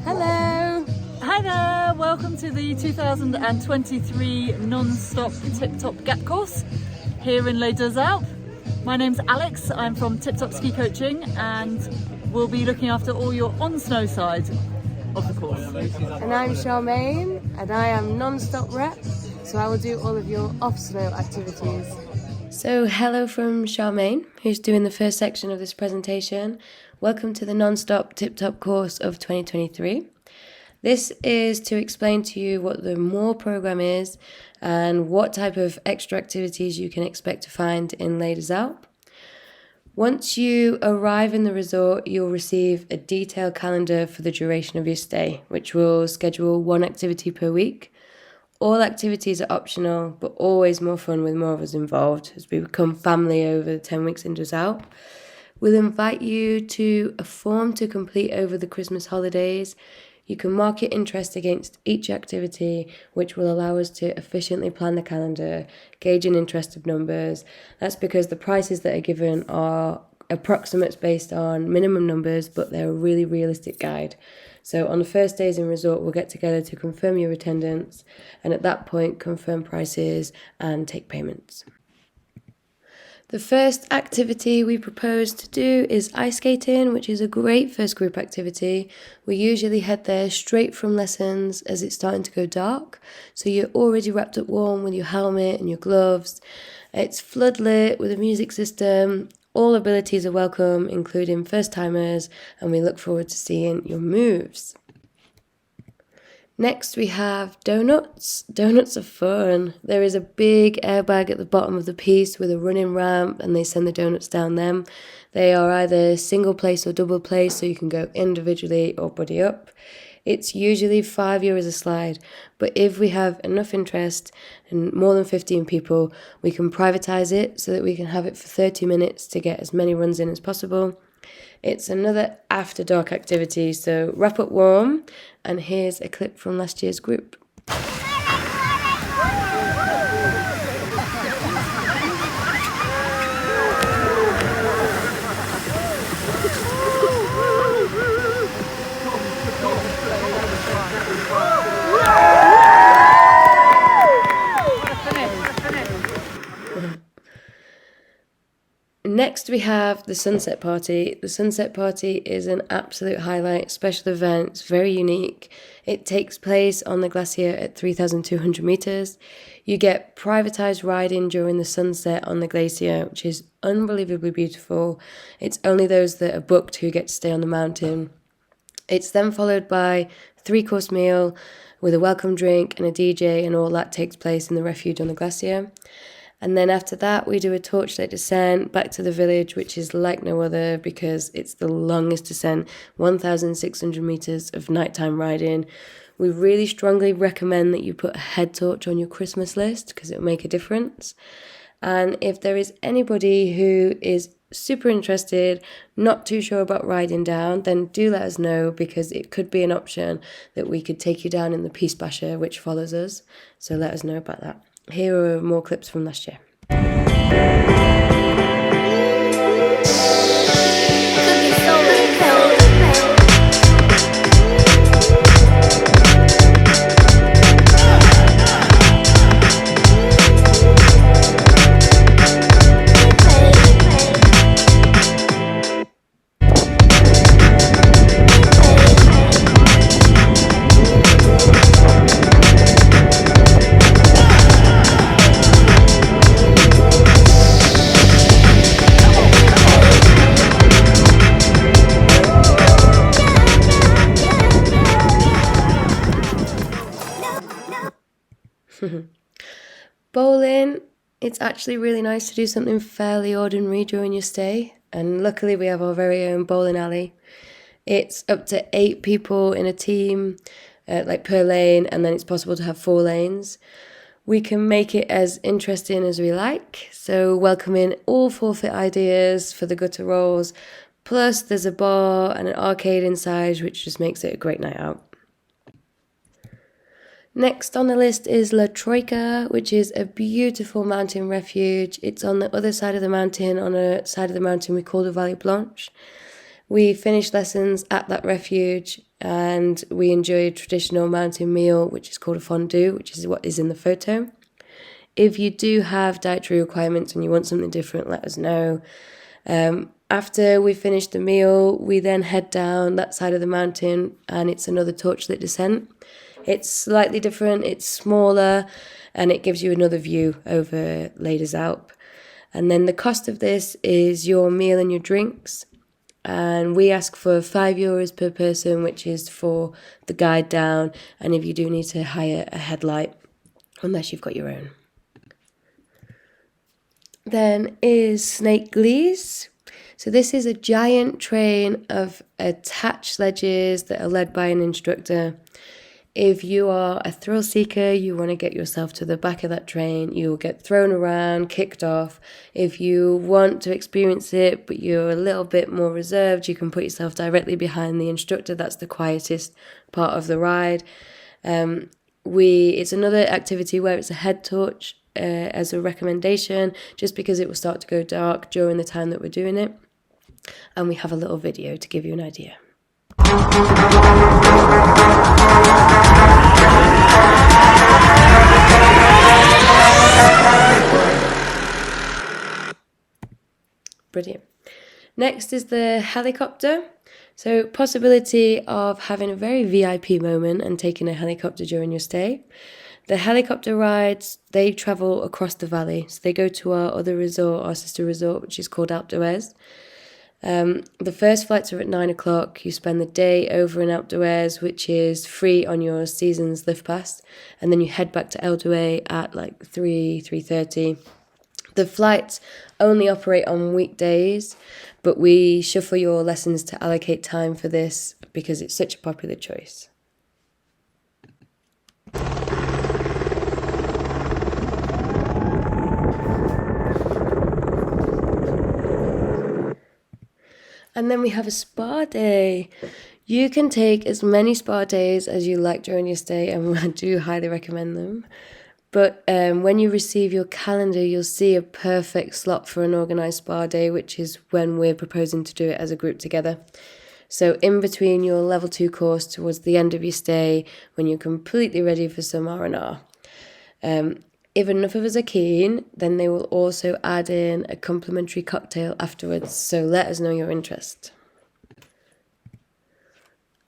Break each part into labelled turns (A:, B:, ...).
A: Hello!
B: Hi there, welcome to the 2023 NonStop TipTop GAP course here in Les Deux Alpes. My name's Alex, I'm from TipTop Ski Coaching and we'll be looking after all your on-snow side of the course.
A: And I'm Charmaine and I am Non-Stop Rep, so I will do all of your off-snow activities.
C: So hello from Charmaine, who's doing the first section of this presentation. Welcome to the Non-Stop TipTop course of 2023. This is to explain to you what the MORE program is and what type of extra activities you can expect to find in Les Deux Alpes. Once you arrive in the resort, you'll receive a detailed calendar for the duration of your stay, which will schedule one activity per week. All activities are optional, but always more fun with more of us involved as we become family over the 10 weeks in Les Deux Alpes. We'll invite you to a form to complete over the Christmas holidays. You can mark your interest against each activity, which will allow us to efficiently plan the calendar, gauge an interest of numbers. That's because the prices that are given are approximates based on minimum numbers, but they're a really realistic guide. So on the first days in resort, we'll get together to confirm your attendance, and at that point, confirm prices and take payments. The first activity we propose to do is ice skating, which is a great first group activity. We usually head there straight from lessons as it's starting to go dark, so you're already wrapped up warm with your helmet and your gloves. It's floodlit with a music system. All abilities are welcome, including first-timers, and we look forward to seeing your moves. Next, we have donuts. Donuts are fun. There is a big airbag at the bottom of the piece with a running ramp, and they send the donuts down them. They are either single place or double place, so you can go individually or buddy up. It's usually €5 a slide, but if we have enough interest and more than 15 people, we can privatize it so that we can have it for 30 minutes to get as many runs in as possible. It's another after dark activity, so wrap up warm, and here's a clip from last year's group. Next, we have the sunset party. The sunset party is an absolute highlight, special event. It's very unique. It takes place on the glacier at 3,200 meters. You get privatized riding during the sunset on the glacier, which is unbelievably beautiful. It's only those that are booked who get to stay on the mountain. It's then followed by a 3-course meal with a welcome drink and a DJ, and all that takes place in the refuge on the glacier. And then after that, we do a torchlight descent back to the village, which is like no other because it's the longest descent, 1,600 meters of nighttime riding. We really strongly recommend that you put a head torch on your Christmas list because it will make a difference. And if there is anybody who is super interested, not too sure about riding down, then do let us know because it could be an option that we could take you down in the Peace Basher, which follows us. So let us know about that. Here are more clips from last year. Bowling, it's actually really nice to do something fairly ordinary during your stay, and luckily we have our very own bowling alley. It's up to 8 people in a team, per lane, and then it's possible to have 4 lanes. We can make it as interesting as we like, so welcoming all forfeit ideas for the gutter rolls, plus there's a bar and an arcade inside, which just makes it a great night out. Next on the list is La Troika, which is a beautiful mountain refuge. It's on the other side of the mountain, on a side of the mountain we call the Vallée Blanche. We finish lessons at that refuge and we enjoy a traditional mountain meal, which is called a fondue, which is what is in the photo. If you do have dietary requirements and you want something different, let us know. After we finish the meal, we then head down that side of the mountain, and it's another torchlit descent. It's slightly different, it's smaller, and it gives you another view over Ladies Alp. And then the cost of this is your meal and your drinks. And we ask for €5 per person, which is for the guide down, and if you do need to hire a headlight, unless you've got your own. Then is Snake Glees. So this is a giant train of attached sledges that are led by an instructor. If you are a thrill seeker, you want to get yourself to the back of that train, you will get thrown around, kicked off. If you want to experience it, but you're a little bit more reserved, you can put yourself directly behind the instructor. That's the quietest part of the ride. It's another activity where it's a head torch as a recommendation, just because it will start to go dark during the time that we're doing it. And we have a little video to give you an idea. Brilliant. Next is the helicopter. So possibility of having a very VIP moment and taking a helicopter during your stay. The helicopter rides, they travel across the valley. So they go to our other resort, our sister resort, which is called Alpe d'Huez. The first flights are at 9 o'clock. You spend the day over in Alpe d'Huez, which is free on your season's lift pass. And then you head back to El Douai at like 3:30. The flights only operate on weekdays, but we shuffle your lessons to allocate time for this because it's such a popular choice. And then we have a spa day. You can take as many spa days as you like during your stay, and I do highly recommend them. But when you receive your calendar, you'll see a perfect slot for an organised spa day, which is when we're proposing to do it as a group together. So in between your level 2 course towards the end of your stay, when you're completely ready for some R&R. If enough of us are keen, then they will also add in a complimentary cocktail afterwards, so let us know your interest.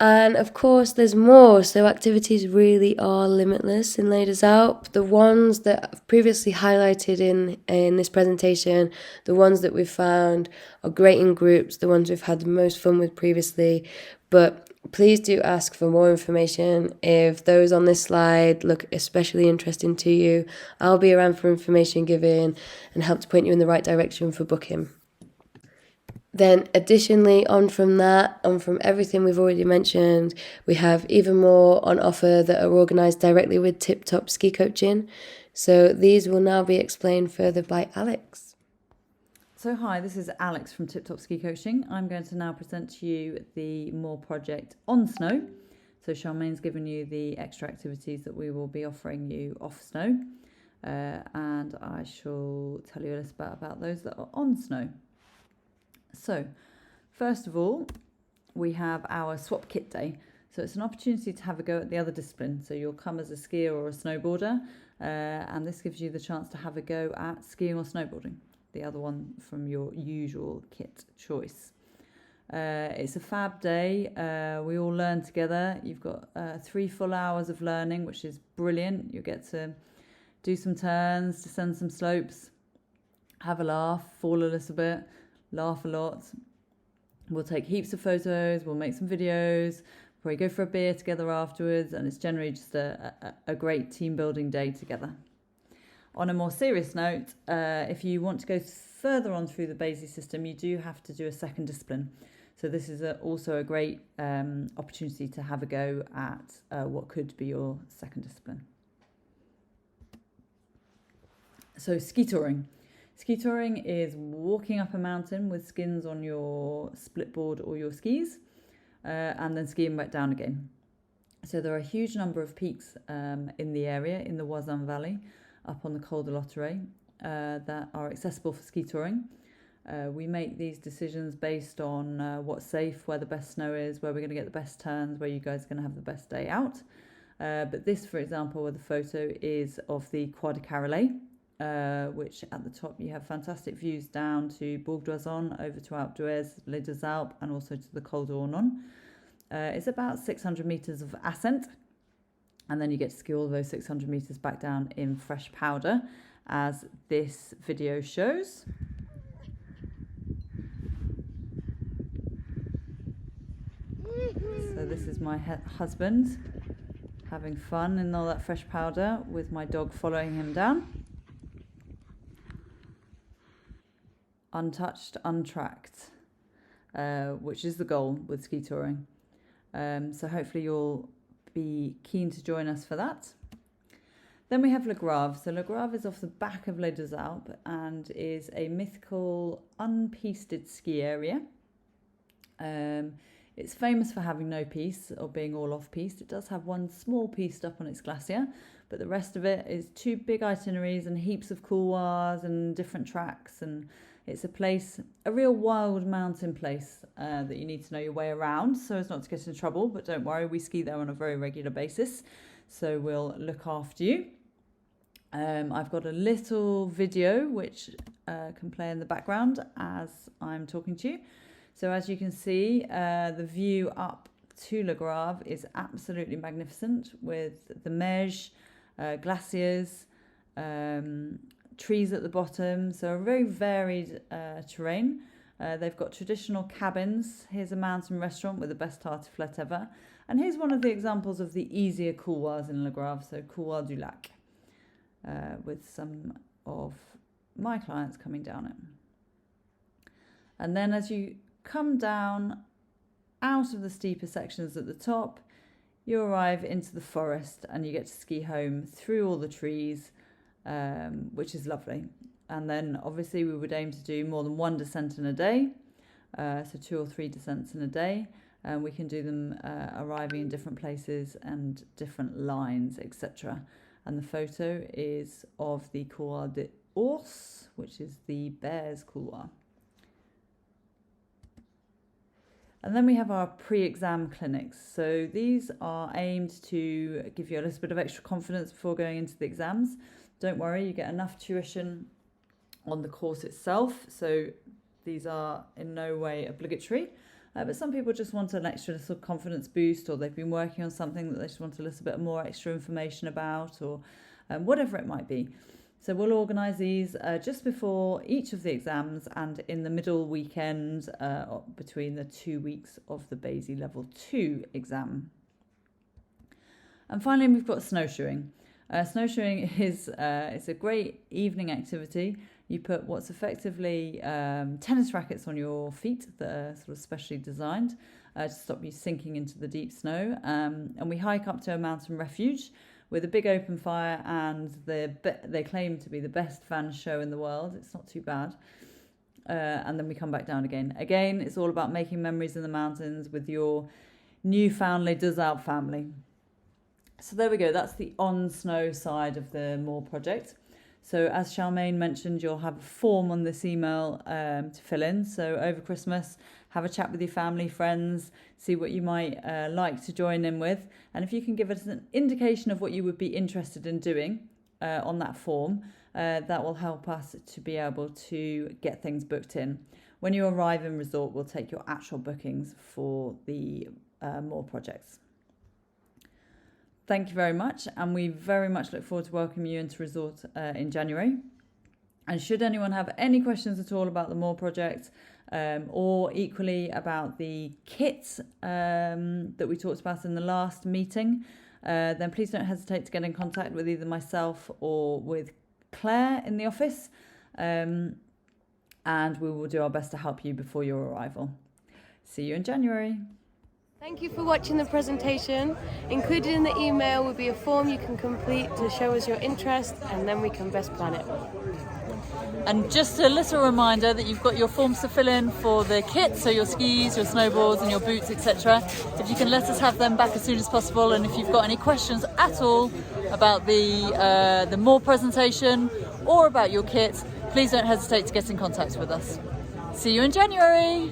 C: And of course there's more, so activities really are limitless in Ladies Alp. The ones that I've previously highlighted in this presentation, the ones that we've found are great in groups, the ones we've had the most fun with previously, but please do ask for more information. If those on this slide look especially interesting to you, I'll be around for information giving and help to point you in the right direction for booking. Then additionally, on from everything we've already mentioned, we have even more on offer that are organised directly with TipTop Ski Coaching. So these will now be explained further by Alex.
B: So hi, this is Alex from TipTop Ski Coaching. I'm going to now present to you the More project on snow. So Charmaine's given you the extra activities that we will be offering you off snow. And I shall tell you a little bit about those that are on snow. So first of all, we have our swap kit day. So it's an opportunity to have a go at the other discipline. So you'll come as a skier or a snowboarder, and this gives you the chance to have a go at skiing or snowboarding, the other one from your usual kit choice. It's a fab day. We all learn together. You've got 3 full hours of learning, which is brilliant. You get to do some turns, descend some slopes, have a laugh, fall a little bit, laugh a lot. We'll take heaps of photos, we'll make some videos, probably go for a beer together afterwards, and it's generally just a great team building day together. On a more serious note, if you want to go further on through the BASI system, you do have to do a second discipline. So this is also a great opportunity to have a go at what could be your second discipline. So ski touring. Ski touring is walking up a mountain with skins on your split board or your skis, and then skiing back down again. So there are a huge number of peaks in the area, in the Voisin Valley, up on the Col de Lotteret, that are accessible for ski touring. We make these decisions based on what's safe, where the best snow is, where we're going to get the best turns, where you guys are going to have the best day out. But this, for example, with the photo is of the Croix de Carolais, which at the top you have fantastic views down to Bourg d'Oisans, over to Alpe d'Huez, Les Deux Alpes, and also to the Col d'Ornon. It's about 600 metres of ascent, and then you get to ski all those 600 metres back down in fresh powder, as this video shows. So this is my husband having fun in all that fresh powder with my dog following him down. Untouched, untracked, which is the goal with ski touring. So hopefully you'll be keen to join us for that. Then we have Le Grave. So Le Grave is off the back of Les Deux Alpes and is a mythical unpisted ski area. It's famous for having no piste or being all off-piste. It does have one small piste up on its glacier, but the rest of it is 2 big itineraries and heaps of couloirs and different tracks. And it's a place, a real wild mountain place that you need to know your way around so as not to get in trouble. But don't worry, we ski there on a very regular basis, so we'll look after you. I've got a little video which can play in the background as I'm talking to you. So as you can see, the view up to Le Grave is absolutely magnificent, with the Meige, glaciers, trees at the bottom. So a very varied terrain. They've got traditional cabins. Here's a mountain restaurant with the best tartiflette ever. And here's one of the examples of the easier couloirs in Le Grave, so Couloir du Lac, with some of my clients coming down it. And then as you come down out of the steeper sections at the top, you arrive into the forest and you get to ski home through all the trees, which is lovely. And then obviously we would aim to do more than 1 descent in a day, so 2 or 3 descents in a day, and we can do them arriving in different places and different lines, etc. And the photo is of the Couloir des Ours, which is the bear's couloir. And then we have our pre-exam clinics. So these are aimed to give you a little bit of extra confidence before going into the exams. Don't worry, you get enough tuition on the course itself. So these are in no way obligatory. But some people just want an extra little confidence boost, or they've been working on something that they just want a little bit more extra information about, or whatever it might be. So we'll organise these just before each of the exams and in the middle weekend between the 2 weeks of the Basie Level 2 exam. And finally, we've got snowshoeing. Snowshoeing is it's a great evening activity. You put what's effectively tennis rackets on your feet that are sort of specially designed to stop you sinking into the deep snow. And we hike up to a mountain refuge with a big open fire, and they claim to be the best fan show in the world. It's not too bad. And then we come back down again. Again, it's all about making memories in the mountains with your newfound Les Deux Alpes family. So there we go. That's the on-snow side of the More project. So as Charmaine mentioned, you'll have a form on this email to fill in. So over Christmas, have a chat with your family, friends, see what you might like to join in with. And if you can give us an indication of what you would be interested in doing on that form, that will help us to be able to get things booked in. When you arrive in resort, we'll take your actual bookings for the More projects. Thank you very much, and we very much look forward to welcoming you into resort in January. And should anyone have any questions at all about the More project, or equally about the kit that we talked about in the last meeting, then please don't hesitate to get in contact with either myself or with Claire in the office, and we will do our best to help you before your arrival. See you in January.
A: Thank you for watching the presentation. Included in the email will be a form you can complete to show us your interest, and then we can best plan it.
B: And just a little reminder that you've got your forms to fill in for the kit, so your skis, your snowboards and your boots, etc. If you can let us have them back as soon as possible, and if you've got any questions at all about the More presentation or about your kit, please don't hesitate to get in contact with us. See you in January.